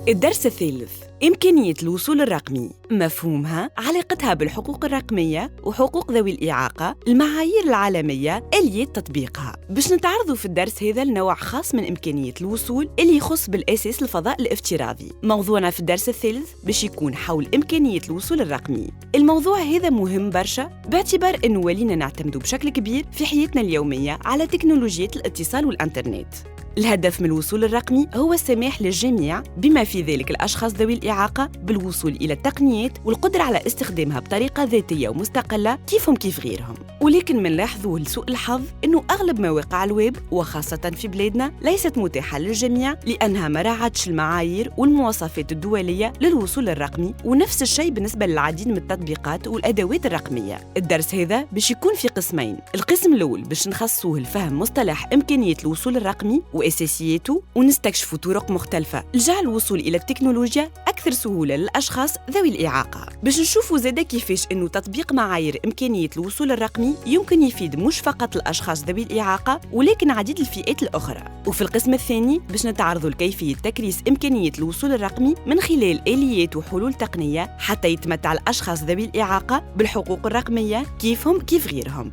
الدرس الثالث: إمكانية الوصول الرقمي، مفهومها، علاقتها بالحقوق الرقمية وحقوق ذوي الإعاقة، المعايير العالمية، آلية تطبيقها. باش نتعرضوا في الدرس هذا لنوع خاص من إمكانية الوصول اللي يخص بالأساس الفضاء الافتراضي. موضوعنا في الدرس الثالث باش يكون حول إمكانية الوصول الرقمي. الموضوع هذا مهم برشا باعتبار أنه ولينا نعتمدوا بشكل كبير في حياتنا اليومية على تكنولوجيات الاتصال والإنترنت. الهدف من الوصول الرقمي هو السماح للجميع بما في ذلك الأشخاص ذوي الإعاقة بالوصول إلى التقنيات والقدرة على استخدامها بطريقة ذاتية ومستقلة كيفهم كيف غيرهم. ولكن من لاحظوه لسوء الحظ أنه أغلب مواقع الويب وخاصة في بلادنا ليست متاحة للجميع لأنها ما راعتش المعايير والمواصفات الدولية للوصول الرقمي، ونفس الشيء بالنسبة للعديد من التطبيقات والأدوات الرقمية. الدرس هذا باش يكون في قسمين. القسم الأول باش نخصوه لفهم مصطلح إمكانية الوصول الرقمي وأساسياته، ونستكشفوا طرق مختلفة لجعل الوصول إلى التكنولوجيا أكثر سهولة للأشخاص ذوي الإعاقة. باش نشوفوا زادا كيفاش إنه تطبيق معايير إمكانية الوصول الرقمي يمكن يفيد مش فقط الأشخاص ذوي الإعاقة ولكن عديد الفئات الأخرى. وفي القسم الثاني باش نتعرضوا لكيفية تكريس إمكانية الوصول الرقمي من خلال آليات وحلول تقنية حتى يتمتع الأشخاص ذوي الإعاقة بالحقوق الرقمية كيفهم كيف غيرهم.